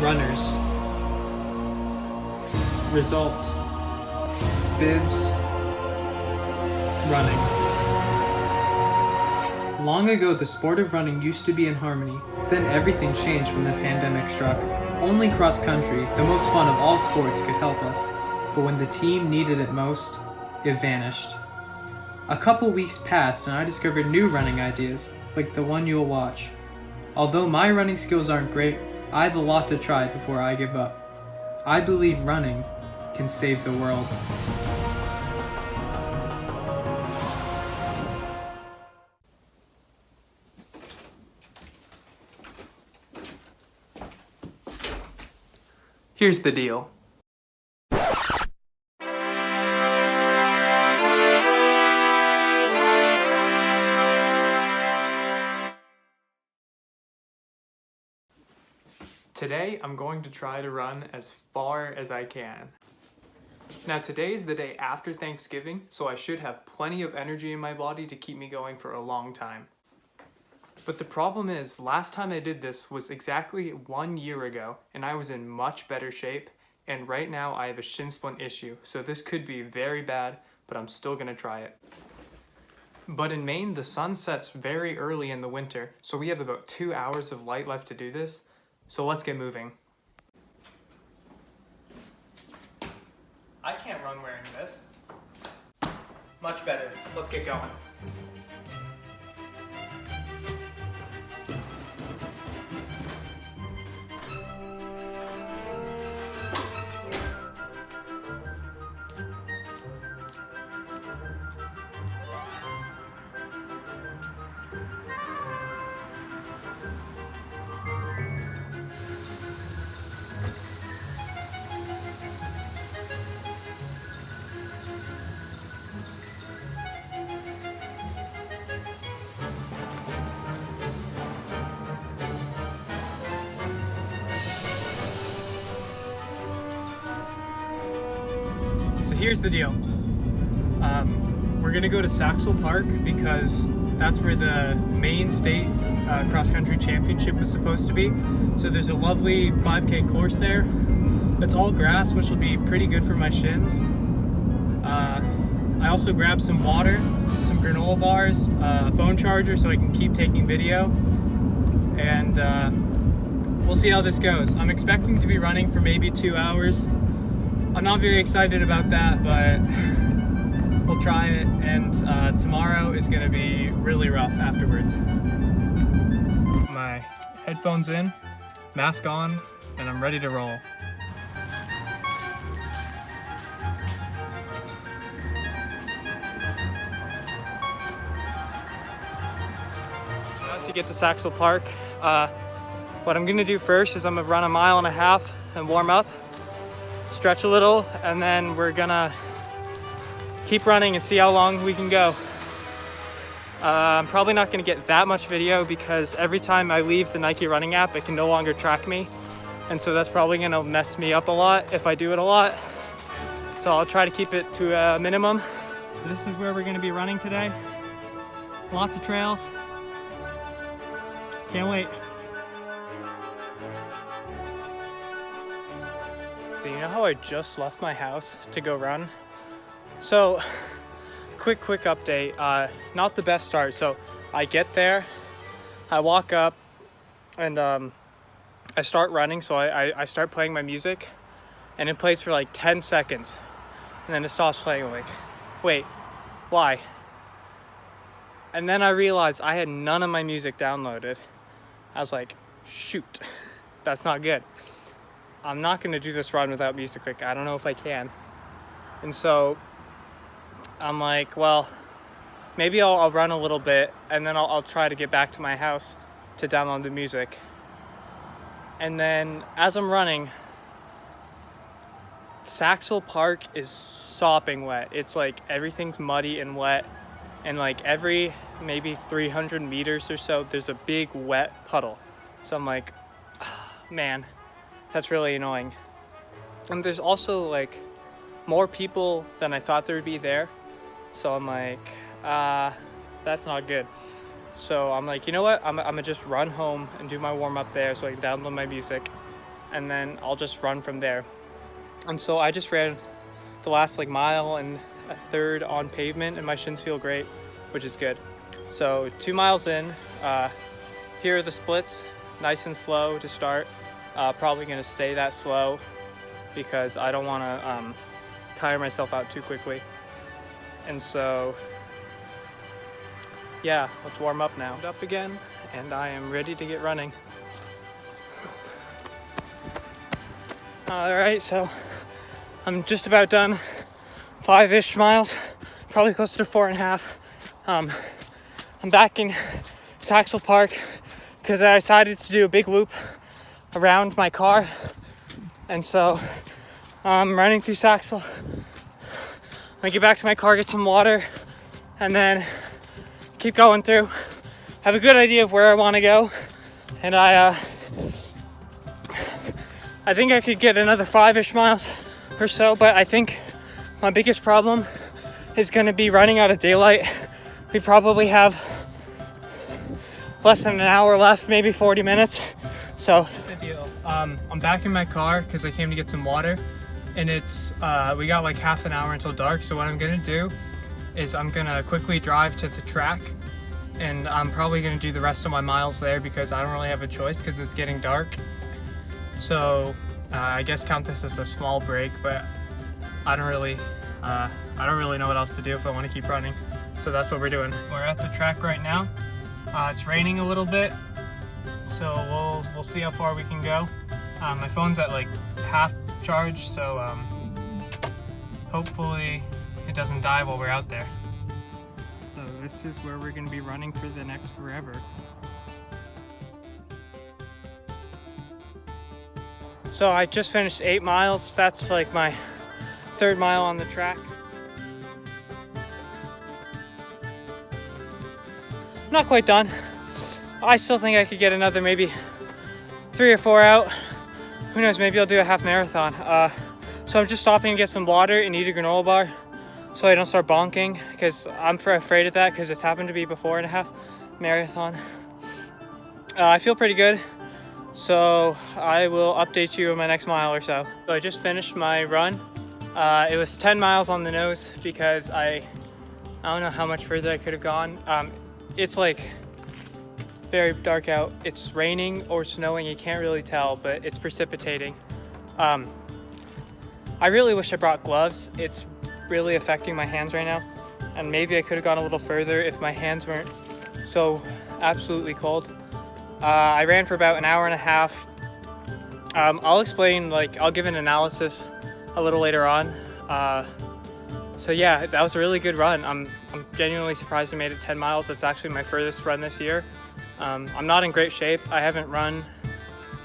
Runners. Results. Bibs. Running. Long ago, the sport of running used to be in harmony. Then everything changed when the pandemic struck. Only cross country, the most fun of all sports, could help us. But when the team needed it most, it vanished. A couple weeks passed and I discovered new running ideas, like the one you'll watch. Although my running skills aren't great, I have a lot to try before I give up. I believe running can save the world. Here's the deal. Today, I'm going to try to run as far as I can. Now, today is the day after Thanksgiving, so I should have plenty of energy in my body to keep me going for a long time. But the problem is, last time I did this was exactly 1 year ago, and I was in much better shape, and right now I have a shin splint issue, so this could be very bad, but I'm still gonna try it. But in Maine, the sun sets very early in the winter, so we have about 2 hours of light left to do this, so let's get moving. I can't run wearing this. Much better, let's get going. Here's the deal. We're gonna go to Saxel Park because that's where the Maine State cross-country championship was supposed to be. So there's a lovely 5K course there. It's all grass, which will be pretty good for my shins. I also grabbed some water, some granola bars, a phone charger so I can keep taking video. And we'll see how this goes. I'm expecting to be running for maybe 2 hours. I'm not very excited about that, but we'll try it, and tomorrow is gonna be really rough afterwards. My headphones in, mask on, and I'm ready to roll. About to get to Saxel Park. What I'm gonna do first is I'm gonna run 1.5 miles and warm up. Stretch a little, and then we're gonna keep running and see how long we can go. I'm probably not gonna get that much video because every time I leave the Nike running app, it can no longer track me. And so that's probably gonna mess me up a lot if I do it a lot. So I'll try to keep it to a minimum. This is where we're gonna be running today. Lots of trails. Can't wait. So you know how I just left my house to go run? So quick update, not the best start. So I get there, I walk up, and I start running. So I start playing my music, and it plays for like 10 seconds, and then it stops playing. I'm like, wait, why? And then I realized I had none of my music downloaded. I was like, shoot, that's not good. I'm not gonna do this run without music. Like, I don't know if I can. And so I'm like, well, maybe I'll run a little bit, and then I'll try to get back to my house to download the music. And then as I'm running, Saxel Park is sopping wet. It's like everything's muddy and wet, and like every maybe 300 meters or so, there's a big wet puddle. So I'm like, oh, man, that's really annoying. And there's also like more people than I thought there would be there. So I'm like, that's not good. So I'm like, you know what? I'm gonna just run home and do my warm up there so I can download my music. and then I'll just run from there. And so I just ran the last like mile and a third on pavement, and my shins feel great, which is good. So 2 miles in, here are the splits, nice and slow to start. Probably gonna stay that slow because I don't wanna tire myself out too quickly. And so, yeah, let's warm up now. Up again, and I am ready to get running. All right, so I'm just about done, 5-ish miles, probably closer to 4.5. I'm back in Saxel Park because I decided to do a big loop around my car. And so I'm running through Saxel. I get back to my car, get some water, and then keep going through. Have a good idea of where I want to go, and I think I could get another 5-ish miles or so, but I think my biggest problem is going to be running out of daylight. We probably have less than an hour left, maybe 40 minutes. So the deal. I'm back in my car because I came to get some water, and it's we got like half an hour until dark. So what I'm gonna do is I'm gonna quickly drive to the track, and I'm probably gonna do the rest of my miles there because I don't really have a choice because it's getting dark. So I guess count this as a small break, but I don't really know what else to do if I want to keep running. So that's what we're doing. We're at the track right now. It's raining a little bit, so we'll see how far we can go. My phone's at like half charge, so hopefully it doesn't die while we're out there. So this is where we're gonna be running for the next forever. So I just finished 8 miles. That's like my 3rd mile on the track. I'm not quite done. I still think I could get another maybe 3 or 4 out. Who knows, maybe I'll do a half marathon. So I'm just stopping to get some water and eat a granola bar so I don't start bonking, because I'm afraid of that because it's happened to be before in a half marathon. I feel pretty good, so I will update you in my next mile or so. So I just finished my run. It was 10 miles on the nose because I don't know how much further I could have gone. It's like very dark out. It's raining or snowing, you can't really tell, but it's precipitating. I really wish I brought gloves. It's really affecting my hands right now, and maybe I could have gone a little further if my hands weren't so absolutely cold. I ran for about an hour and a half. I'll explain, like, I'll give an analysis a little later on. So yeah, that was a really good run. I'm genuinely surprised I made it 10 miles. It's actually my furthest run this year. I'm not in great shape. I haven't run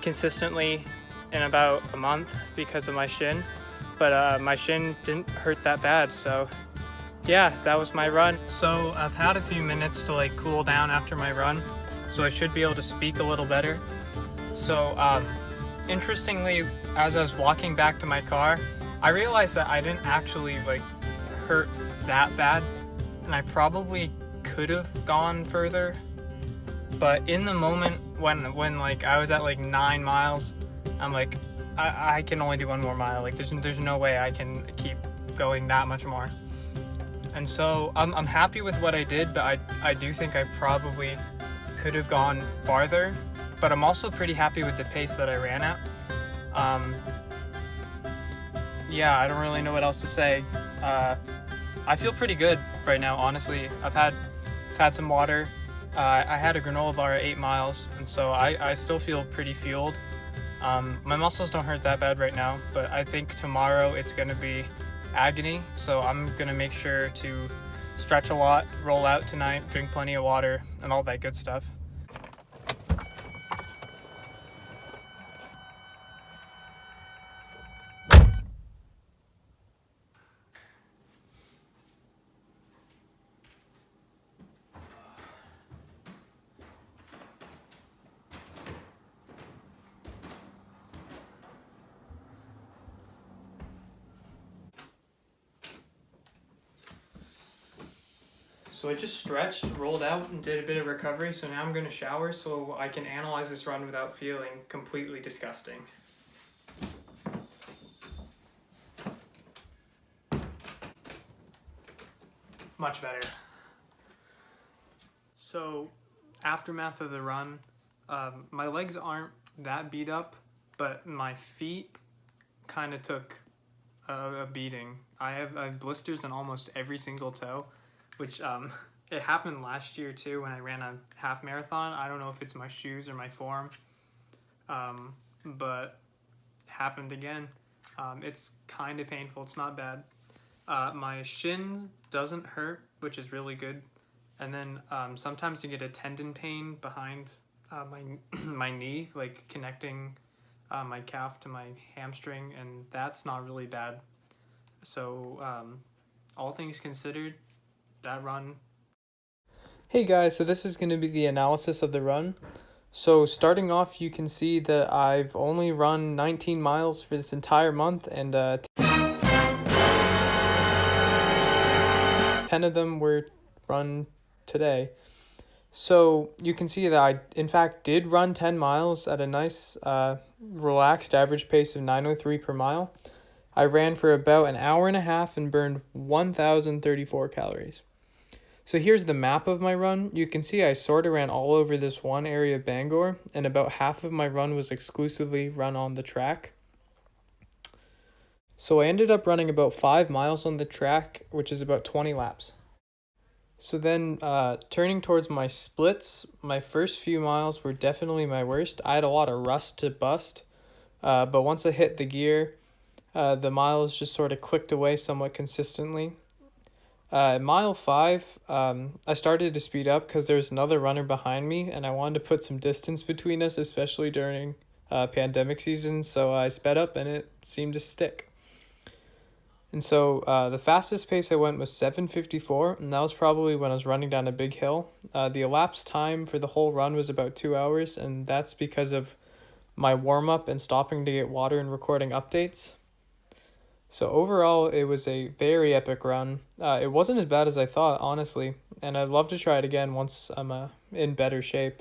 consistently in about a month because of my shin, but my shin didn't hurt that bad. So yeah, that was my run. So I've had a few minutes to like cool down after my run, so I should be able to speak a little better. So interestingly, as I was walking back to my car, I realized that I didn't actually like hurt that bad, and I probably could have gone further, but in the moment when like I was at like 9 miles, I'm like, I can only do 1 more mile. Like there's no way I can keep going that much more. And so I'm happy with what I did, but I do think I probably could have gone farther, but I'm also pretty happy with the pace that I ran at. Yeah, I don't really know what else to say. I feel pretty good right now, honestly. I've had some water. I had a granola bar at 8 miles, and so I still feel pretty fueled. My muscles don't hurt that bad right now, but I think tomorrow it's gonna be agony, so I'm gonna make sure to stretch a lot, roll out tonight, drink plenty of water, and all that good stuff. So I just stretched, rolled out, and did a bit of recovery, so now I'm going to shower so I can analyze this run without feeling completely disgusting. Much better. So, aftermath of the run, my legs aren't that beat up, but my feet kind of took a beating. I have blisters on almost every single toe, which it happened last year too when I ran a half marathon. I don't know if it's my shoes or my form, but it happened again. It's kind of painful. It's not bad. My shin doesn't hurt, which is really good. And then sometimes you get a tendon pain behind my knee, like connecting my calf to my hamstring, and that's not really bad. So all things considered, that run. Hey guys, so this is going to be the analysis of the run. So starting off, you can see that I've only run 19 miles for this entire month, and 10 of them were run today. So you can see that I, in fact, did run 10 miles at a nice, relaxed average pace of 9:03 per mile. I ran for about an hour and a half and burned 1,034 calories. So here's the map of my run. You can see I sort of ran all over this one area of Bangor, and about half of my run was exclusively run on the track. So I ended up running about 5 miles on the track, which is about 20 laps. So then turning towards my splits, my first few miles were definitely my worst. I had a lot of rust to bust, but once I hit the gear, the miles just sort of clicked away somewhat consistently. Mile 5, I started to speed up because there's another runner behind me, and I wanted to put some distance between us, especially during pandemic season, so I sped up and it seemed to stick. And so the fastest pace I went was 7:54, and that was probably when I was running down a big hill. The elapsed time for the whole run was about 2 hours, and that's because of my warm-up and stopping to get water and recording updates. So overall, it was a very epic run. It wasn't as bad as I thought, honestly, and I'd love to try it again once I'm in better shape.